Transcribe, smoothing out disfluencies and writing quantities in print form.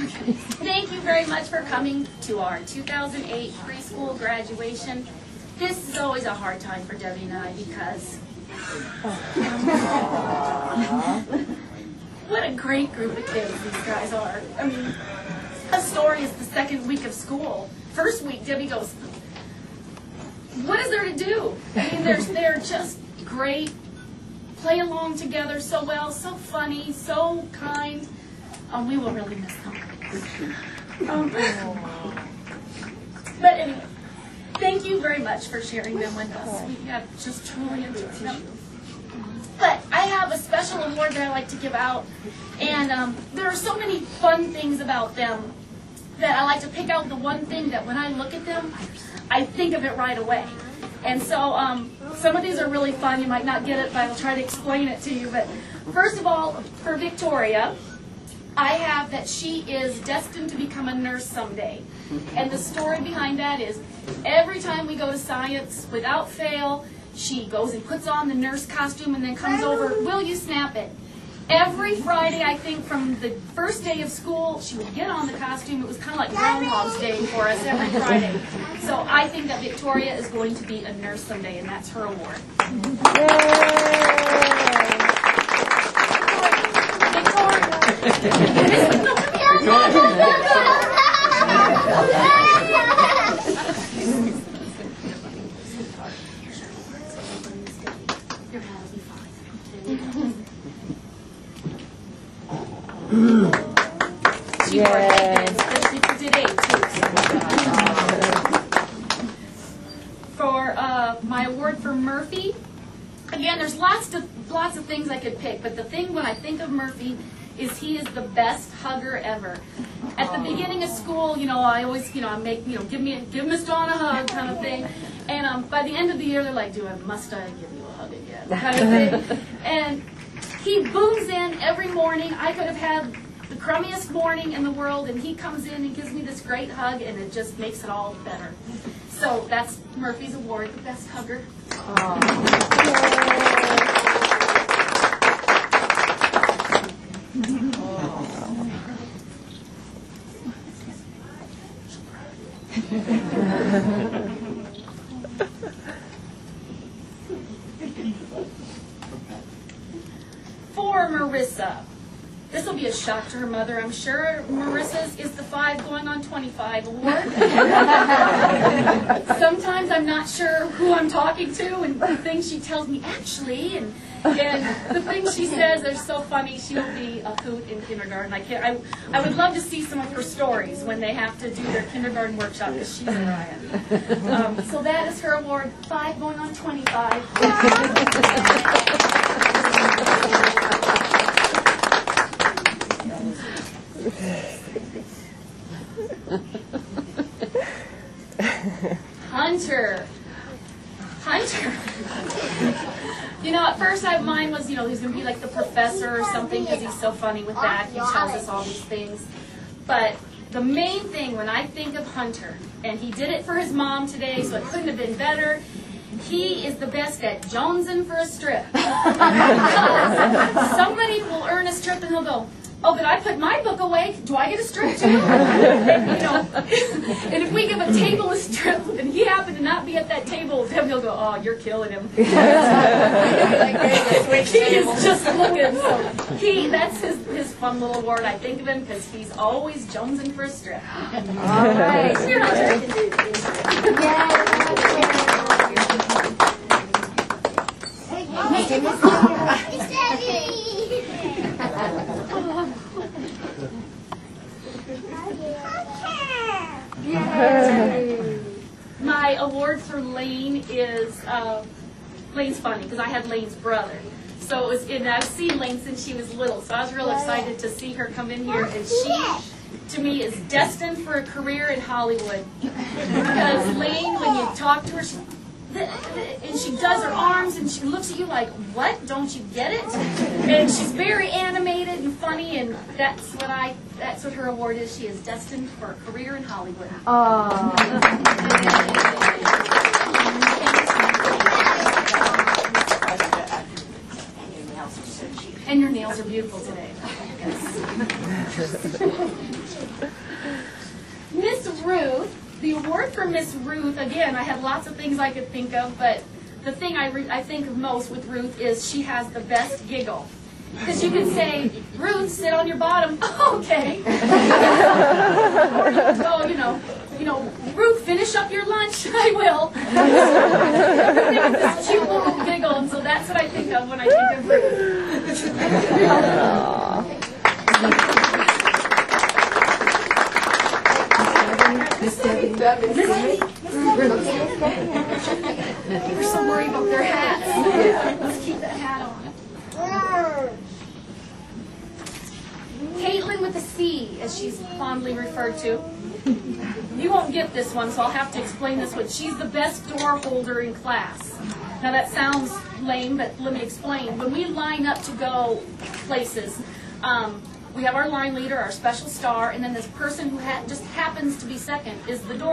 Thank you very much for coming to our 2008 preschool graduation. This is always a hard time for Debbie and I because what a great group of kids these guys are. I mean, a story is the second week of school. First week, Debbie goes, what is there to do? I mean, they're just great, play along together so well, so funny, so kind. We will really miss them. But anyway, thank you very much for sharing them with us. We have just truly enjoyed them. But I have a special award that I like to give out, and there are so many fun things about them that I like to pick out the one thing that when I look at them, I think of it right away. And so some of these are really fun. You might not get it, but I'll try to explain it to you. But first of all, for Victoria, I have that she is destined to become a nurse someday. And the story behind that is every time we go to science, without fail, she goes and puts on the nurse costume and then comes over, will you snap it? Every Friday, I think, from the first day of school, she would get on the costume. It was kind of like Groundhog's Day for us every Friday. So I think that Victoria is going to be a nurse someday, and that's her award. She did 8 too. For my award for Murphy, again, there's lots of things I could pick, but the thing when I think of Murphy is he is the best hugger ever. At the beginning of school, I always, I make, give Miss Dawn a hug kind of thing, and by the end of the year, they're like, must I give you a hug again, kind of thing, and he booms in every morning. I could have had the crummiest morning in the world, and he comes in and gives me this great hug, and it just makes it all better. So that's Murphy's award, the best hugger. For Marissa, this will be a shock to her mother, I'm sure. Marissa's is the 5 going on 25 award. Sometimes I'm not sure who I'm talking to, and the things she tells me actually, and the things she says are so funny. She'll be a hoot in kindergarten. I would love to see some of her stories when they have to do their kindergarten workshop, because she's a riot. So that is her award, 5 going on 25. Hunter. At first mine was, he's going to be like the professor or something because he's so funny with that. He tells us all these things. But the main thing when I think of Hunter, and he did it for his mom today, so it couldn't have been better, he is the best at jonesing for a strip. Somebody will earn a strip and he'll go, oh, but I put my book away. Do I get a strip too? And if we give a table a strip and he happened to not be at that table, then he'll go, oh, you're killing him. He is just looking. So that's his fun little award. I think of him because he's always jonesing for a strip. All right. Here, Hunter. My award for Lane is, Lane's funny because I had Lane's brother. So it was, and I've seen Lane since she was little, so I was real excited to see her come in here, and she, to me, is destined for a career in Hollywood. Because Lane, when you talk to her, and she does her arms and she looks at you like, what? Don't you get it? And she's very animated and funny, and that's what her award is. She is destined for a career in Hollywood. And your nails are beautiful today. Miss Ruth, the award for Miss Ruth, again, I had lots of things I could think of, but the thing I think of most with Ruth is she has the best giggle. Because you can say, Ruth, sit on your bottom. Okay. Or you can go, you know, Ruth, finish up your lunch. I will. Everything is this cute little giggle, and so that's what I think of when I think of Ruth. Miss Debbie. We're so worried about their hats. Let's keep that hat on. Caitlin with a C, as she's fondly referred to. You won't get this one, so I'll have to explain this one. She's the best door holder in class. Now that sounds lame, but let me explain. When we line up to go places, we have our line leader, our special star, and then this person who just happens to be second is the door